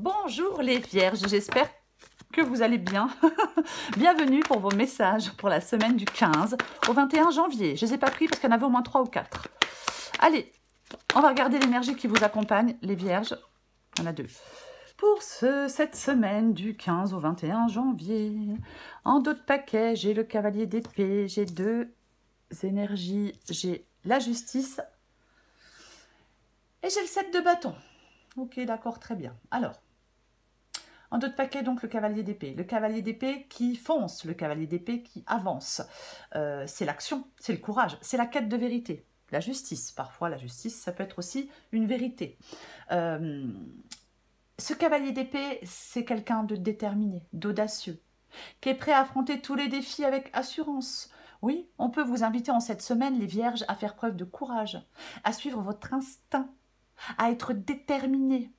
Bonjour les vierges, j'espère que vous allez bien. Bienvenue pour vos messages pour la semaine du 15 au 21 janvier. Je ne les ai pas pris parce qu'il y en avait au moins 3 ou 4. Allez, on va regarder l'énergie qui vous accompagne, les vierges. Il y en a 2. Pour cette semaine du 15 au 21 janvier, en dos de paquet, j'ai le cavalier d'épée, j'ai 2 énergies, j'ai la justice et j'ai le 7 de bâton. Ok, d'accord, très bien. Alors, en dos de paquet, donc, le cavalier d'épée. Le cavalier d'épée qui fonce, le cavalier d'épée qui avance. C'est l'action, c'est le courage, c'est la quête de vérité. La justice, parfois la justice, ça peut être aussi une vérité. Ce cavalier d'épée, c'est quelqu'un de déterminé, d'audacieux, qui est prêt à affronter tous les défis avec assurance. Oui, on peut vous inviter en cette semaine, les vierges, à faire preuve de courage, à suivre votre instinct, à être déterminé,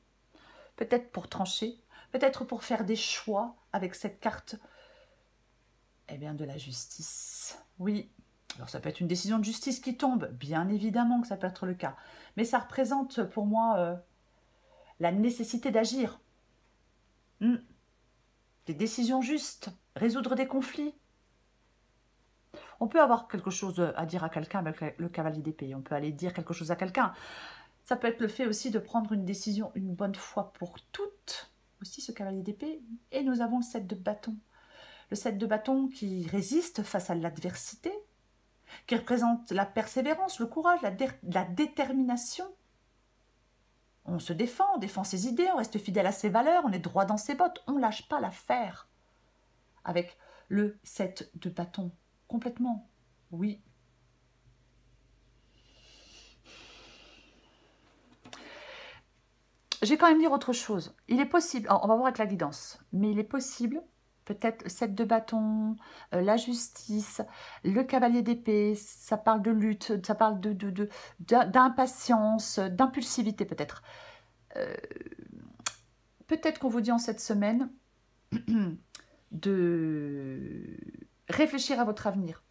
peut-être pour trancher, peut-être pour faire des choix avec cette carte de la justice. Oui, alors ça peut être une décision de justice qui tombe, bien évidemment que ça peut être le cas. Mais ça représente pour moi la nécessité d'agir. Des décisions justes, résoudre des conflits. On peut avoir quelque chose à dire à quelqu'un avec le cavalier d'épée, on peut aller dire quelque chose à quelqu'un. Ça peut être le fait aussi de prendre une décision une bonne fois pour toutes, aussi ce cavalier d'épée. Et nous avons le 7 de bâton. Le 7 de bâton qui résiste face à l'adversité, qui représente la persévérance, le courage, la détermination. On se défend, on défend ses idées, on reste fidèle à ses valeurs, on est droit dans ses bottes, on ne lâche pas l'affaire. Avec le 7 de bâton, complètement, oui. Je vais quand même dire autre chose. Il est possible, on va voir avec la guidance, mais il est possible, peut-être le 7 de bâton, la justice, le cavalier d'épée, ça parle de lutte, ça parle d'impatience, d'impulsivité peut-être. Peut-être qu'on vous dit en cette semaine de réfléchir à votre avenir,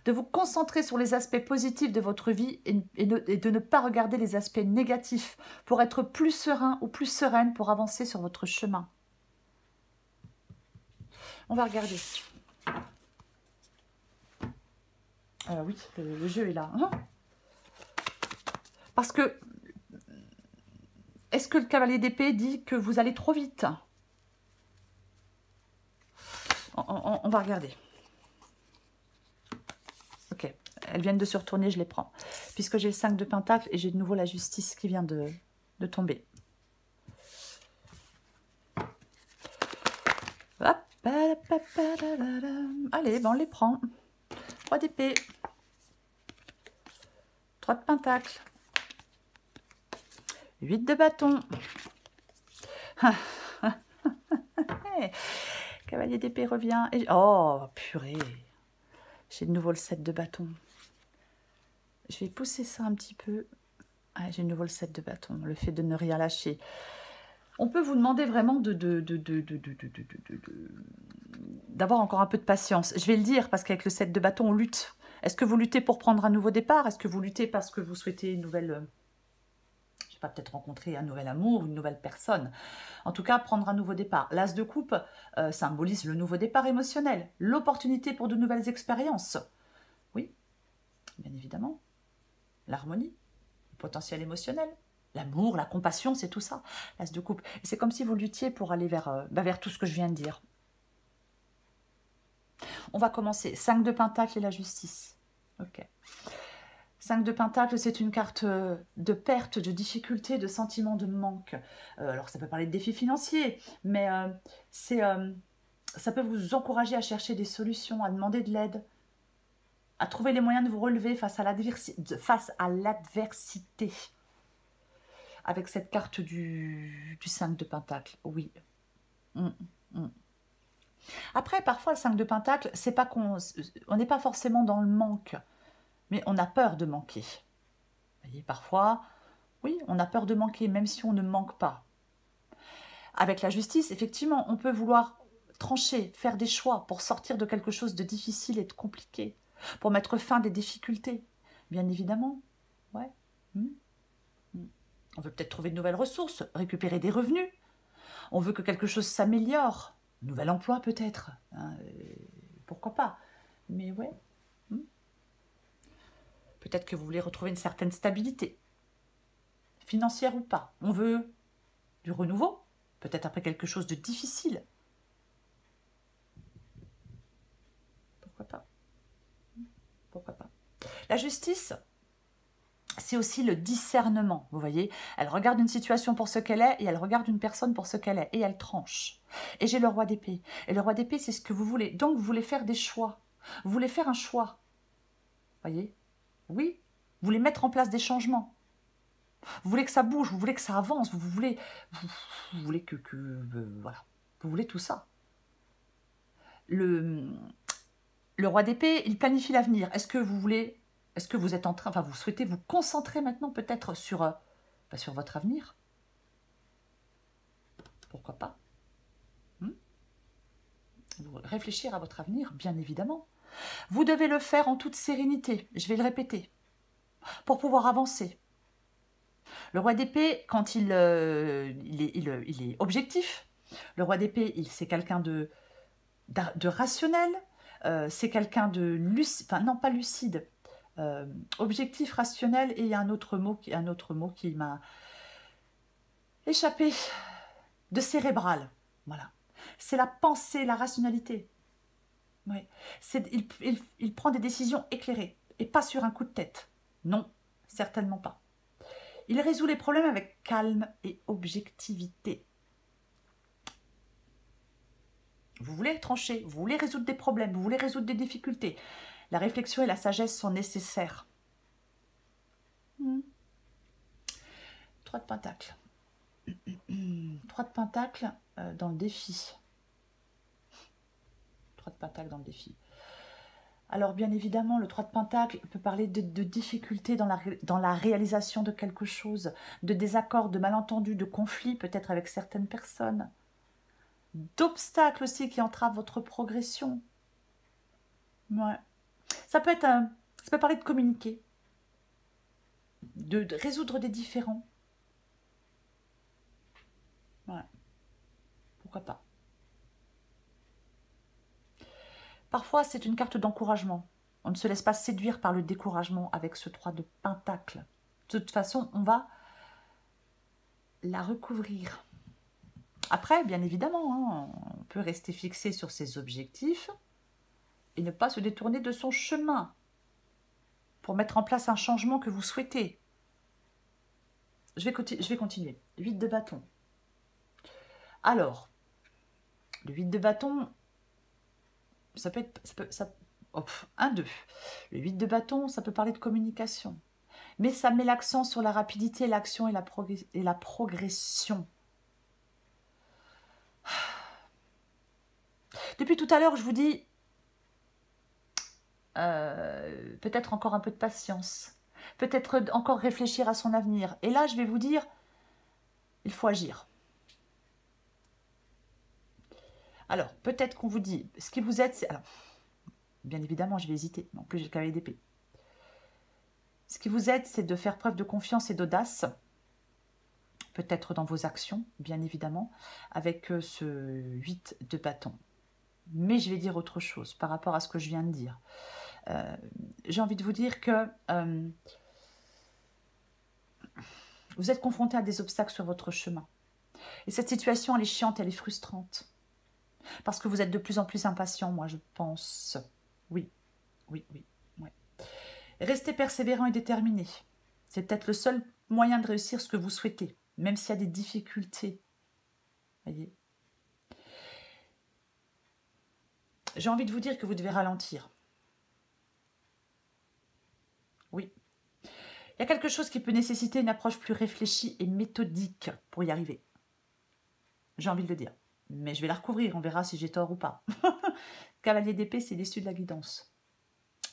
de vous concentrer sur les aspects positifs de votre vie et de ne pas regarder les aspects négatifs pour être plus serein ou plus sereine pour avancer sur votre chemin. On va regarder. Oui, le jeu est là. Hein, parce que, est-ce que le cavalier d'épée dit que vous allez trop vite? On va regarder. Ok, elles viennent de se retourner, je les prends. Puisque j'ai le 5 de pentacle et j'ai de nouveau la justice qui vient de tomber. Hop. Allez, on les prend. 3 d'épée. 3 de pentacle. 8 de bâton. Cavalier d'épée revient. Et... oh, purée. J'ai de nouveau le 7 de bâton. Je vais pousser ça un petit peu. Ah, j'ai de nouveau le 7 de bâton. Le fait de ne rien lâcher. On peut vous demander vraiment d'avoir encore un peu de patience. Je vais le dire parce qu'avec le 7 de bâton, on lutte. Est-ce que vous luttez pour prendre un nouveau départ? Est-ce que vous luttez parce que vous souhaitez une nouvelle... je sais pas, peut-être rencontrer un nouvel amour, une nouvelle personne. En tout cas, prendre un nouveau départ. L'as de coupe symbolise le nouveau départ émotionnel, l'opportunité pour de nouvelles expériences. Oui, bien évidemment. L'harmonie, le potentiel émotionnel, l'amour, la compassion, c'est tout ça. L'as de coupe. Et c'est comme si vous luttiez pour aller vers tout ce que je viens de dire. On va commencer. 5 de pentacle et la justice. Ok. 5 de pentacle, c'est une carte de perte, de difficulté, de sentiment de manque. Alors, ça peut parler de défis financiers, mais ça peut vous encourager à chercher des solutions, à demander de l'aide, à trouver les moyens de vous relever face à l'adversité. Avec cette carte du 5 de pentacle, oui. Après, parfois, le 5 de pentacle, c'est pas qu'on n'est pas forcément dans le manque, mais on a peur de manquer. Vous voyez, parfois, oui, on a peur de manquer, même si on ne manque pas. Avec la justice, effectivement, on peut vouloir trancher, faire des choix pour sortir de quelque chose de difficile et de compliqué, pour mettre fin à des difficultés, bien évidemment. Ouais. On veut peut-être trouver de nouvelles ressources, récupérer des revenus. On veut que quelque chose s'améliore. Nouvel emploi peut-être. Hein, pourquoi pas. Mais ouais. Peut-être que vous voulez retrouver une certaine stabilité. Financière ou pas. On veut du renouveau. Peut-être après quelque chose de difficile. Pourquoi pas. Pourquoi pas. La justice, c'est aussi le discernement, vous voyez. Elle regarde une situation pour ce qu'elle est et elle regarde une personne pour ce qu'elle est et elle tranche. Et j'ai le roi d'épée. Et le roi d'épée, c'est ce que vous voulez. Donc, vous voulez faire des choix. Vous voulez faire un choix. Vous voyez? Oui. Vous voulez mettre en place des changements. Vous voulez que ça bouge, vous voulez que ça avance, vous voulez que voilà. Vous voulez tout ça. Le roi d'épée, il planifie l'avenir. Est-ce que vous êtes en train, enfin vous souhaitez vous concentrer maintenant peut-être sur votre avenir? Pourquoi pas? Réfléchir à votre avenir, bien évidemment. Vous devez le faire en toute sérénité, je vais le répéter, pour pouvoir avancer. Le roi d'épée, quand il est objectif, le roi d'épée, c'est quelqu'un de rationnel, c'est quelqu'un de lucide, enfin non pas lucide, objectif, rationnel, et il y a un autre mot qui m'a échappé, de cérébral, voilà. C'est la pensée, la rationalité. Ouais. Il prend des décisions éclairées, et pas sur un coup de tête. Non, certainement pas. Il résout les problèmes avec calme et objectivité. Vous voulez trancher, vous voulez résoudre des problèmes, vous voulez résoudre des difficultés. La réflexion et la sagesse sont nécessaires. 3 de pentacles. 3 de pentacles dans le défi. 3 de pentacles dans le défi. Alors bien évidemment, le 3 de pentacles peut parler de difficultés dans la réalisation de quelque chose, de désaccords, de malentendus, de conflits peut-être avec certaines personnes, d'obstacles aussi qui entravent votre progression. Ouais. Ça peut parler de communiquer, de résoudre des différends. Ouais. Pourquoi pas. Parfois, c'est une carte d'encouragement. On ne se laisse pas séduire par le découragement avec ce 3 de pentacles. De toute façon, on va la recouvrir. Après, bien évidemment, hein, on peut rester fixé sur ses objectifs et ne pas se détourner de son chemin pour mettre en place un changement que vous souhaitez. Je vais continuer. 8 de bâton. Alors, le 8 de bâton, ça peut être... 1, 2. Le 8 de bâton, ça peut parler de communication. Mais ça met l'accent sur la rapidité, l'action et la progression. Depuis tout à l'heure, je vous dis, peut-être encore un peu de patience. Peut-être encore réfléchir à son avenir. Et là, je vais vous dire, il faut agir. Alors, peut-être qu'on vous dit, ce qui vous aide, c'est... Alors, bien évidemment, je vais hésiter. En plus, j'ai le cavalier d'épée. Ce qui vous aide, c'est de faire preuve de confiance et d'audace. Peut-être dans vos actions, bien évidemment, avec ce 8 de bâton. Mais je vais dire autre chose par rapport à ce que je viens de dire. J'ai envie de vous dire que vous êtes confronté à des obstacles sur votre chemin. Et cette situation, elle est chiante, elle est frustrante. Parce que vous êtes de plus en plus impatient, moi, je pense. Oui. Restez persévérant et déterminé. C'est peut-être le seul moyen de réussir ce que vous souhaitez, même s'il y a des difficultés. Voyez. J'ai envie de vous dire que vous devez ralentir. Oui. Il y a quelque chose qui peut nécessiter une approche plus réfléchie et méthodique pour y arriver. J'ai envie de le dire. Mais je vais la recouvrir, on verra si j'ai tort ou pas. Cavalier d'épée, c'est l'issue de la guidance.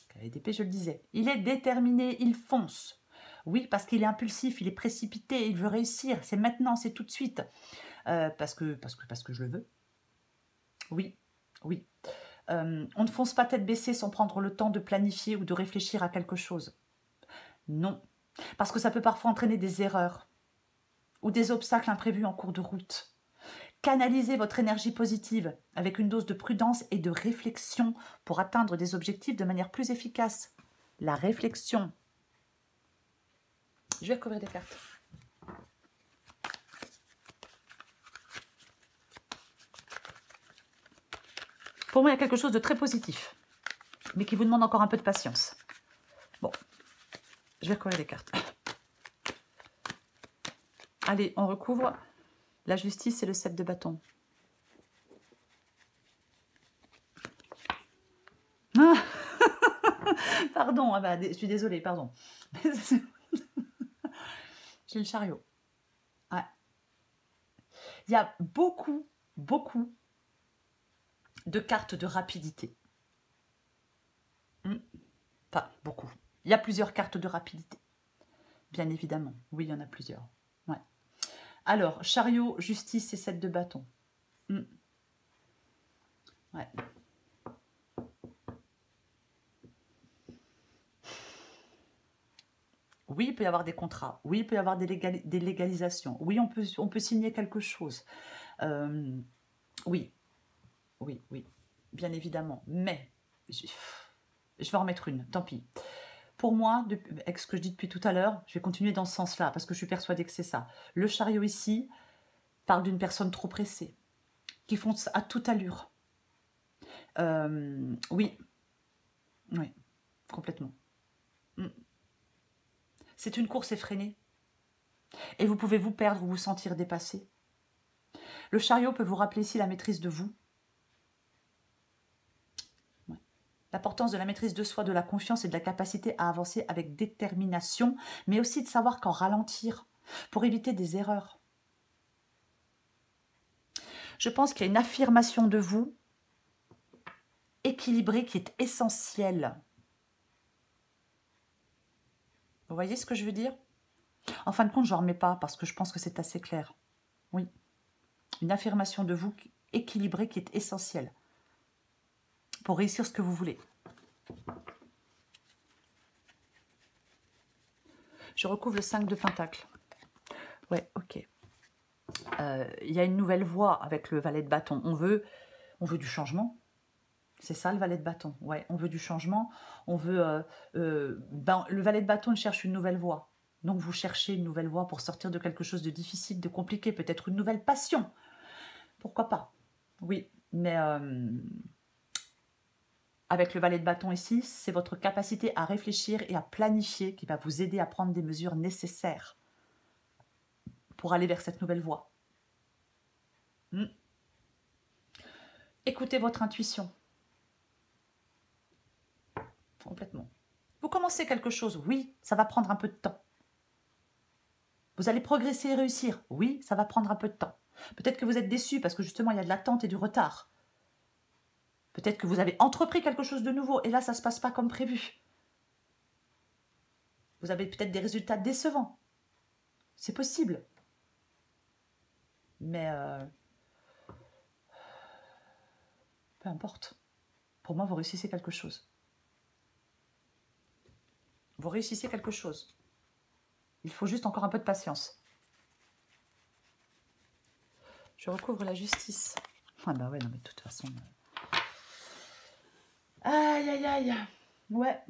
Cavalier d'épée, je le disais. Il est déterminé, il fonce. Oui, parce qu'il est impulsif, il est précipité, il veut réussir. C'est maintenant, c'est tout de suite. Parce que je le veux. Oui. On ne fonce pas tête baissée sans prendre le temps de planifier ou de réfléchir à quelque chose. Non. Parce que ça peut parfois entraîner des erreurs ou des obstacles imprévus en cours de route. Canalisez votre énergie positive avec une dose de prudence et de réflexion pour atteindre des objectifs de manière plus efficace. La réflexion. Je vais couvrir des cartes. Pour moi, il y a quelque chose de très positif, mais qui vous demande encore un peu de patience. Bon, je vais recouvrir des cartes. Allez, on recouvre la justice et le 7 de bâton. Ah pardon, ah bah, je suis désolée, pardon. J'ai le chariot. Ouais. Il y a beaucoup de cartes de rapidité. Enfin, beaucoup. Il y a plusieurs cartes de rapidité. Bien évidemment. Oui, il y en a plusieurs. Ouais. Alors, chariot, justice et 7 de bâton. Ouais. Oui, il peut y avoir des contrats. Oui, il peut y avoir des légalisations. Oui, on peut signer quelque chose. Oui, oui, oui, bien évidemment. Mais, je vais en mettre une, tant pis. Pour moi, avec ce que je dis depuis tout à l'heure, je vais continuer dans ce sens-là, parce que je suis persuadée que c'est ça. Le chariot ici parle d'une personne trop pressée, qui fonce à toute allure. Oui, oui, complètement. C'est une course effrénée. Et vous pouvez vous perdre ou vous sentir dépassé. Le chariot peut vous rappeler ici la maîtrise de vous. Ouais. L'importance de la maîtrise de soi, de la confiance et de la capacité à avancer avec détermination, mais aussi de savoir quand ralentir pour éviter des erreurs. Je pense qu'il y a une affirmation de vous équilibrée qui est essentielle. Vous voyez ce que je veux dire? En fin de compte, je n'en remets pas parce que je pense que c'est assez clair. Oui. Une affirmation de vous équilibrée qui est essentielle pour réussir ce que vous voulez. Je recouvre le 5 de Pentacle. Ouais, ok. Il y a une nouvelle voie avec le valet de bâton. On veut du changement. C'est ça le valet de bâton. Ouais, on veut du changement. On veut. Le valet de bâton cherche une nouvelle voie. Donc vous cherchez une nouvelle voie pour sortir de quelque chose de difficile, de compliqué, peut-être une nouvelle passion. Pourquoi pas? Oui, mais avec le valet de bâton ici, c'est votre capacité à réfléchir et à planifier qui va vous aider à prendre des mesures nécessaires pour aller vers cette nouvelle voie. Écoutez votre intuition. Complètement. Vous commencez quelque chose, oui, ça va prendre un peu de temps. Vous allez progresser et réussir, oui, ça va prendre un peu de temps. Peut-être que vous êtes déçu parce que justement il y a de l'attente et du retard. Peut-être que vous avez entrepris quelque chose de nouveau et là ça ne se passe pas comme prévu. Vous avez peut-être des résultats décevants. C'est possible. Mais peu importe. Pour moi, vous réussissez quelque chose. Vous réussissez quelque chose. Il faut juste encore un peu de patience. Je recouvre la justice. Ah bah ouais, non mais de toute façon... Aïe, aïe, aïe. Ouais.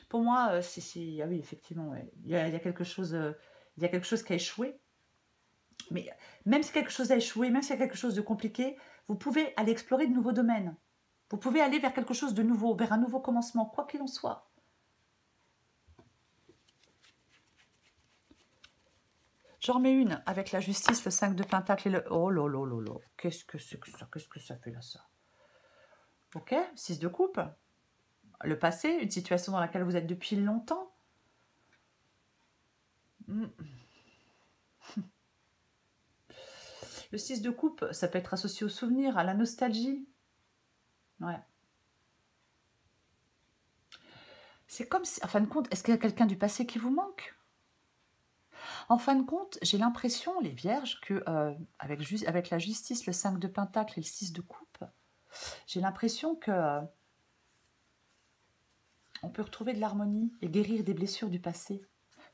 Pour moi, ah oui, effectivement, ouais. Il y a quelque chose, il y a quelque chose qui a échoué. Mais même si quelque chose a échoué, même s'il y a quelque chose de compliqué, vous pouvez aller explorer de nouveaux domaines. Vous pouvez aller vers quelque chose de nouveau, vers un nouveau commencement, quoi qu'il en soit. J'en remets une avec la justice, le 5 de Pentacle et le... Oh là là là là. Qu'est-ce que c'est que ça? Qu'est-ce que ça fait là, ça? Ok, 6 de coupe. Le passé, une situation dans laquelle vous êtes depuis longtemps. Le 6 de coupe, ça peut être associé au souvenir, à la nostalgie. Ouais. C'est comme si, en fin de compte, est-ce qu'il y a quelqu'un du passé qui vous manque? En fin de compte, j'ai l'impression, les vierges, que avec la justice, le 5 de Pentacle et le 6 de coupe, j'ai l'impression que on peut retrouver de l'harmonie et guérir des blessures du passé.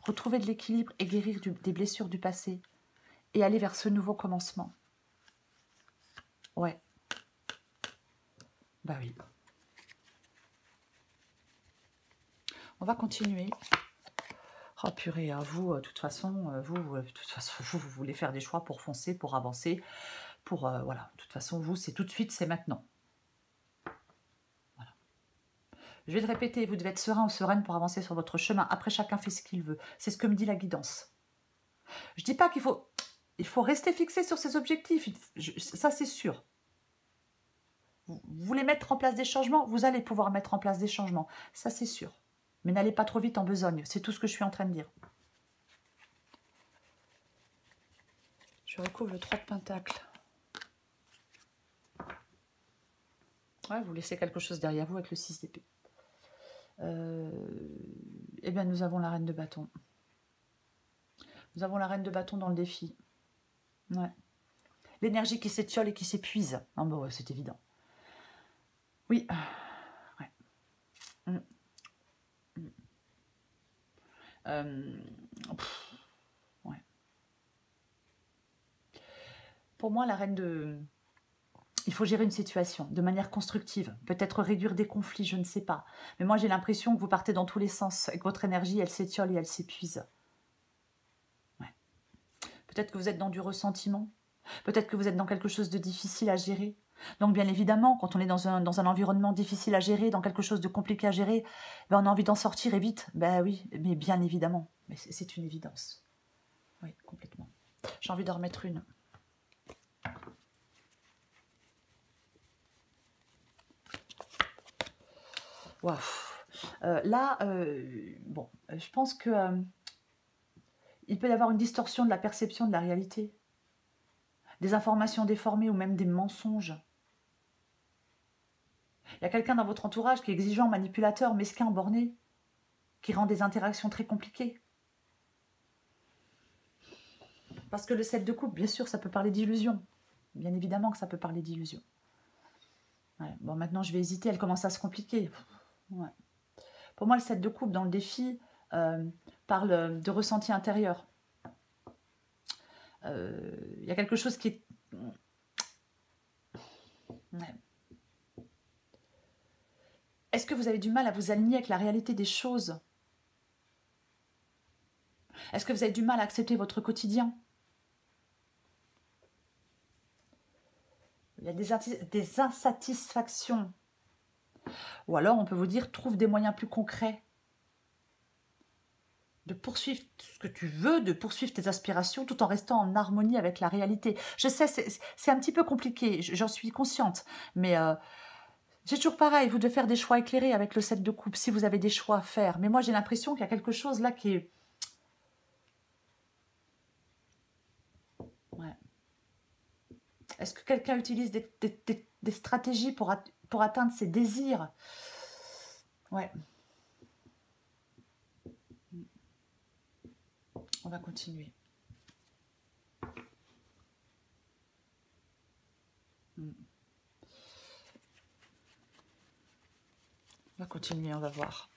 retrouver de l'équilibre et guérir des blessures du passé et aller vers ce nouveau commencement. Ouais. Bah oui. On va continuer. Oh purée, hein, vous, de toute façon, vous voulez faire des choix pour foncer, pour avancer, pour voilà. De toute façon, vous, c'est tout de suite, c'est maintenant. Voilà. Je vais le répéter, vous devez être serein ou sereine pour avancer sur votre chemin. Après, chacun fait ce qu'il veut. C'est ce que me dit la guidance. Je dis pas qu'il faut, il faut rester fixé sur ses objectifs. Ça, c'est sûr. Vous voulez mettre en place des changements, vous allez pouvoir mettre en place des changements. Ça, c'est sûr. Mais n'allez pas trop vite en besogne. C'est tout ce que je suis en train de dire. Je recouvre le 3 de Pentacle. Ouais, vous laissez quelque chose derrière vous avec le 6 d'épée. Eh bien, nous avons la reine de bâton. Nous avons la reine de bâton dans le défi. Ouais. L'énergie qui s'étiole et qui s'épuise. Ah bah ouais, c'est évident. Oui. Ouais. Ouais. Pour moi, la reine de... Il faut gérer une situation de manière constructive. Peut-être réduire des conflits, je ne sais pas. Mais moi, j'ai l'impression que vous partez dans tous les sens. Et que votre énergie, elle s'étiole et elle s'épuise. Ouais. Peut-être que vous êtes dans du ressentiment. Peut-être que vous êtes dans quelque chose de difficile à gérer. Donc, bien évidemment, quand on est dans un environnement difficile à gérer, dans quelque chose de compliqué à gérer, ben, on a envie d'en sortir et vite. Ben oui, mais bien évidemment. Mais c'est une évidence. Oui, complètement. J'ai envie d'en remettre une. Waouh. Là, bon, je pense que il peut y avoir une distorsion de la perception de la réalité. Des informations déformées ou même des mensonges. Il y a quelqu'un dans votre entourage qui est exigeant, manipulateur, mesquin, borné, qui rend des interactions très compliquées. Parce que le 7 de coupe, bien sûr, ça peut parler d'illusion. Bien évidemment que ça peut parler d'illusion. Ouais, bon, maintenant, je vais hésiter, elle commence à se compliquer. Ouais. Pour moi, le 7 de coupe, dans le défi, parle de ressenti intérieur. Il y a quelque chose qui est... Ouais. Est-ce que vous avez du mal à vous aligner avec la réalité des choses? Est-ce que vous avez du mal à accepter votre quotidien? Il y a des insatisfactions. Ou alors, on peut vous dire, trouve des moyens plus concrets de poursuivre ce que tu veux, de poursuivre tes aspirations tout en restant en harmonie avec la réalité. Je sais, c'est un petit peu compliqué, j'en suis consciente, mais c'est toujours pareil, vous devez faire des choix éclairés avec le 7 de coupe, si vous avez des choix à faire. Mais moi, j'ai l'impression qu'il y a quelque chose là qui est... Ouais. Est-ce que quelqu'un utilise des stratégies pour atteindre ses désirs? Ouais. On va continuer. On va continuer, on va voir.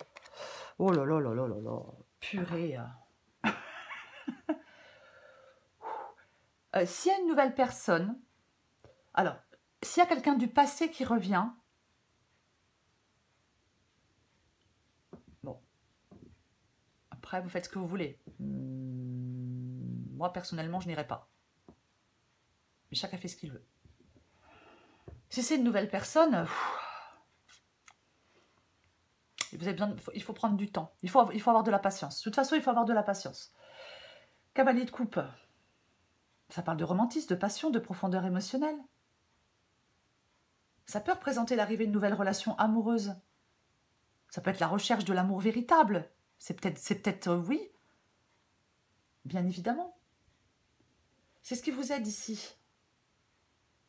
Oh là là là là là là. Purée. S'il y a une nouvelle personne, alors, s'il y a quelqu'un du passé qui revient, bon, après, vous faites ce que vous voulez. Moi, personnellement, je n'irai pas. Mais chacun fait ce qu'il veut. Si c'est une nouvelle personne, vous avez besoin il faut prendre du temps. Il faut avoir de la patience. De toute façon, il faut avoir de la patience. Cavalier de coupe, ça parle de romantisme, de passion, de profondeur émotionnelle. Ça peut représenter l'arrivée de nouvelles relations amoureuses. Ça peut être la recherche de l'amour véritable. C'est peut-être oui. Bien évidemment. C'est ce qui vous aide ici.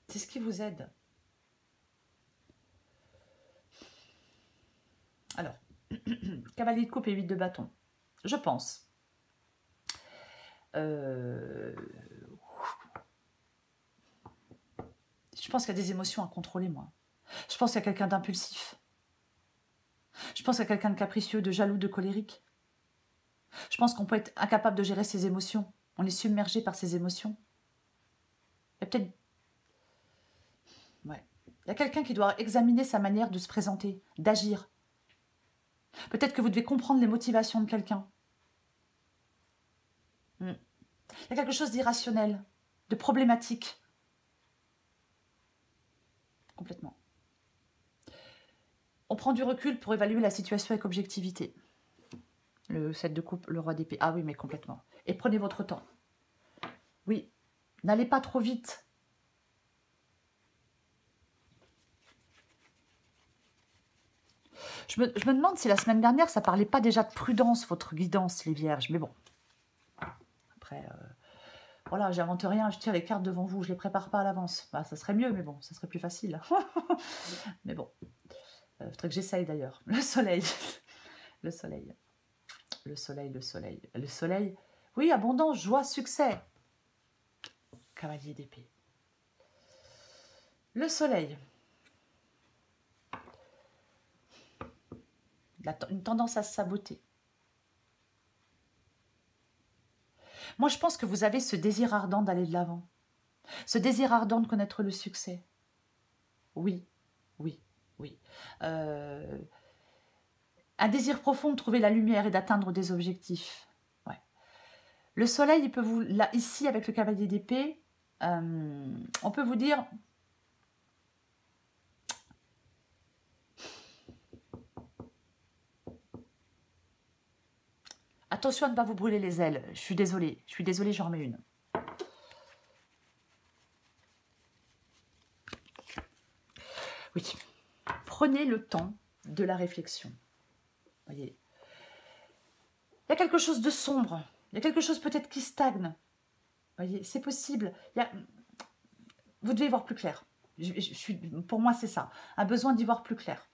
C'est ce qui vous aide. Alors, cavalier de coupe et 8 de bâton. Je pense. Je pense qu'il y a des émotions à contrôler, moi. Je pense qu'il y a quelqu'un d'impulsif. Je pense qu'il y a quelqu'un de capricieux, de jaloux, de colérique. Je pense qu'on peut être incapable de gérer ses émotions. On est submergé par ses émotions. Il y a peut-être... Ouais. Il y a quelqu'un qui doit examiner sa manière de se présenter, d'agir. Peut-être que vous devez comprendre les motivations de quelqu'un. Il y a quelque chose d'irrationnel, de problématique. Complètement. On prend du recul pour évaluer la situation avec objectivité. Le 7 de coupe, le roi d'épée. Ah oui, mais complètement. Et prenez votre temps. Oui, n'allez pas trop vite. Je me demande si la semaine dernière, ça parlait pas déjà de prudence, votre guidance, les vierges. Mais bon. Après, voilà, j'invente rien, je tire les cartes devant vous, je les prépare pas à l'avance. Bah, ça serait mieux, mais bon, ça serait plus facile. Mais bon. Faudrait que j'essaye d'ailleurs. Le soleil. Le soleil. Le soleil, le soleil. Le soleil. Oui, abondance, joie, succès. Cavalier d'épée. Le soleil. Une tendance à se saboter. Moi, je pense que vous avez ce désir ardent d'aller de l'avant. Ce désir ardent de connaître le succès. Oui, oui, oui. Un désir profond de trouver la lumière et d'atteindre des objectifs. Ouais. Le soleil, il peut vous... Là, ici, avec le cavalier d'épée, on peut vous dire... Attention à ne pas vous brûler les ailes. Je suis désolée, j'en remets une. Oui. Prenez le temps de la réflexion. Voyez. Il y a quelque chose de sombre. Il y a quelque chose peut-être qui stagne. Voyez, c'est possible. Vous devez y voir plus clair. Pour moi, c'est ça. Un besoin d'y voir plus clair.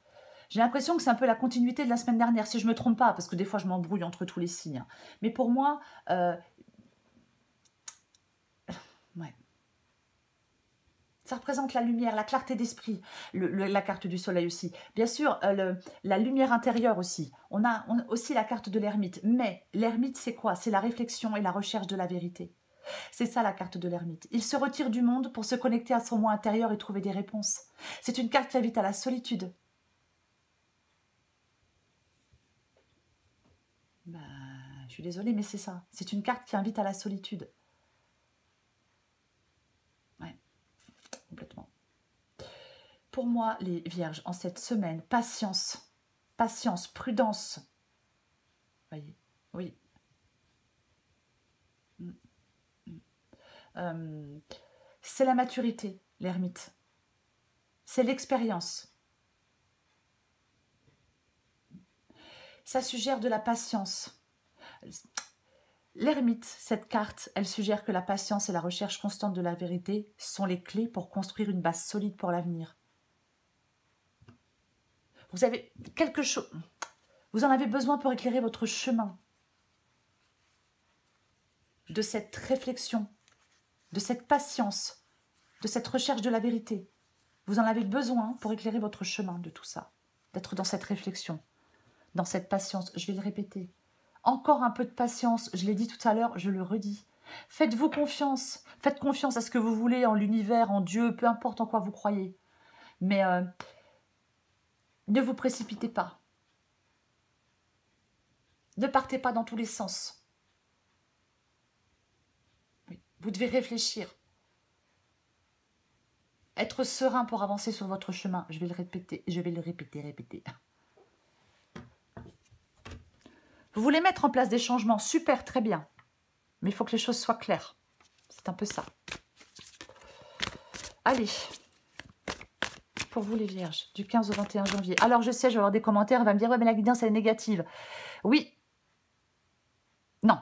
J'ai l'impression que c'est un peu la continuité de la semaine dernière, si je ne me trompe pas, parce que des fois, je m'embrouille entre tous les signes. Mais pour moi, ouais. Ça représente la lumière, la clarté d'esprit, la carte du soleil aussi. Bien sûr, la lumière intérieure aussi. On a aussi la carte de l'ermite. Mais l'ermite, c'est quoi? C'est la réflexion et la recherche de la vérité. C'est ça la carte de l'ermite. Il se retire du monde pour se connecter à son moi intérieur et trouver des réponses. C'est une carte qui invite à la solitude. Bah, je suis désolée, mais c'est ça. C'est une carte qui invite à la solitude. Ouais, complètement. Pour moi, les vierges, en cette semaine, patience, patience, prudence. Voyez, oui. C'est la maturité, l'ermite. C'est l'expérience. Ça suggère de la patience. L'ermite, cette carte, elle suggère que la patience et la recherche constante de la vérité sont les clés pour construire une base solide pour l'avenir. Vous avez quelque chose, vous en avez besoin pour éclairer votre chemin de cette réflexion, de cette patience, de cette recherche de la vérité. Vous en avez besoin pour éclairer votre chemin de tout ça, d'être dans cette réflexion, dans cette patience. Je vais le répéter. Encore un peu de patience, je l'ai dit tout à l'heure, je le redis. Faites-vous confiance, faites confiance à ce que vous voulez, en l'univers, en Dieu, peu importe en quoi vous croyez. Mais ne vous précipitez pas. Ne partez pas dans tous les sens. Oui, vous devez réfléchir. Être serein pour avancer sur votre chemin. Je vais le répéter, répéter. Vous voulez mettre en place des changements, super, très bien. Mais il faut que les choses soient claires. C'est un peu ça. Allez. Pour vous les vierges, du 15 au 21 janvier. Alors je sais, je vais avoir des commentaires, on va me dire, ouais mais la guidance elle est négative. Oui. Non,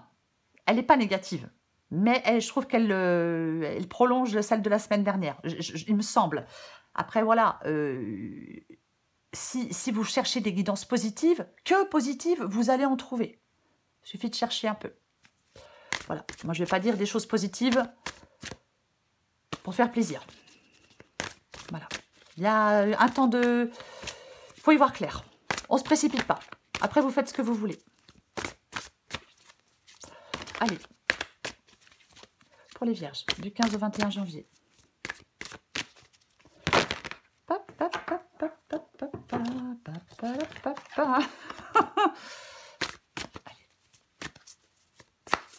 elle n'est pas négative. Mais je trouve qu'elle elle prolonge celle de la semaine dernière, il me semble. Après voilà, si vous cherchez des guidances positives, que positives, vous allez en trouver. Il suffit de chercher un peu. Voilà, moi je ne vais pas dire des choses positives pour faire plaisir. Voilà, il y a un temps de... Il faut y voir clair. On ne se précipite pas. Après, vous faites ce que vous voulez. Allez, pour les vierges, du 15 au 21 janvier. Allez.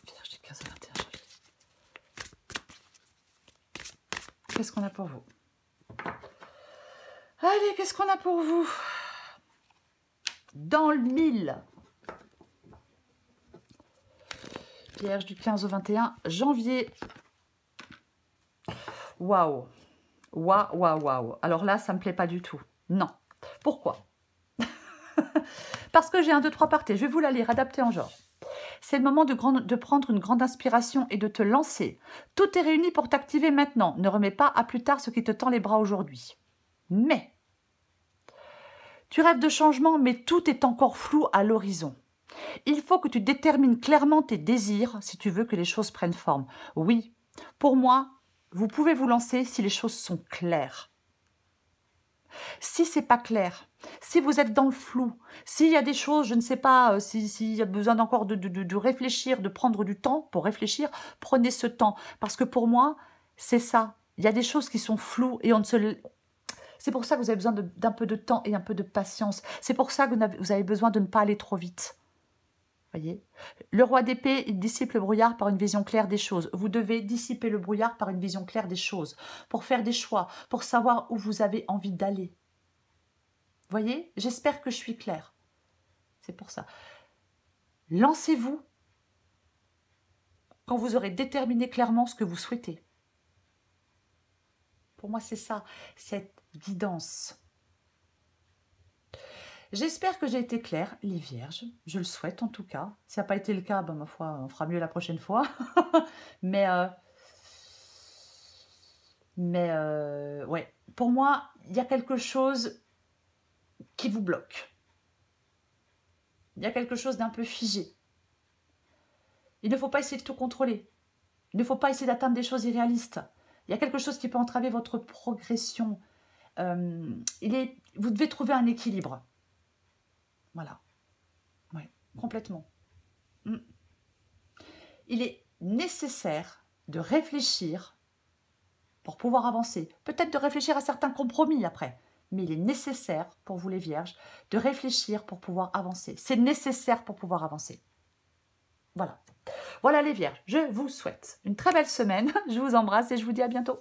Vierge du 15 au 21 janvier. Qu'est-ce qu'on a pour vous? Allez, qu'est-ce qu'on a pour vous? Dans le 1000. Vierge du 15 au 21 janvier. Waouh. Waouh, waouh, waouh. Alors là, ça ne me plaît pas du tout. Non. Pourquoi? Parce que j'ai un 2, 3 parties. Je vais vous la lire, adaptée en genre. C'est le moment de prendre une grande inspiration et de te lancer. Tout est réuni pour t'activer maintenant. Ne remets pas à plus tard ce qui te tend les bras aujourd'hui. Mais, tu rêves de changement, mais tout est encore flou à l'horizon. Il faut que tu détermines clairement tes désirs si tu veux que les choses prennent forme. Oui, pour moi, vous pouvez vous lancer si les choses sont claires. Si c'est pas clair, si vous êtes dans le flou, s'il y a des choses, je ne sais pas, s'il y a besoin encore de réfléchir, de prendre du temps pour réfléchir, prenez ce temps. Parce que pour moi, c'est ça. Il y a des choses qui sont floues et on ne se... C'est pour ça que vous avez besoin d'un peu de temps et un peu de patience. C'est pour ça que vous avez besoin de ne pas aller trop vite. Voyez, le roi d'épée, il dissipe le brouillard par une vision claire des choses. Vous devez dissiper le brouillard par une vision claire des choses, pour faire des choix, pour savoir où vous avez envie d'aller. Voyez, j'espère que je suis claire. C'est pour ça. Lancez-vous quand vous aurez déterminé clairement ce que vous souhaitez. Pour moi, c'est ça, cette guidance. J'espère que j'ai été claire, les vierges. Je le souhaite en tout cas. Si ça n'a pas été le cas, ben, ma foi, on fera mieux la prochaine fois. mais ouais, pour moi, il y a quelque chose qui vous bloque. Il y a quelque chose d'un peu figé. Il ne faut pas essayer de tout contrôler. Il ne faut pas essayer d'atteindre des choses irréalistes. Il y a quelque chose qui peut entraver votre progression. Vous devez trouver un équilibre. Voilà. Oui, complètement. Il est nécessaire de réfléchir pour pouvoir avancer. Peut-être de réfléchir à certains compromis après. Mais il est nécessaire, pour vous les vierges, de réfléchir pour pouvoir avancer. C'est nécessaire pour pouvoir avancer. Voilà. Voilà les vierges, je vous souhaite une très belle semaine. Je vous embrasse et je vous dis à bientôt.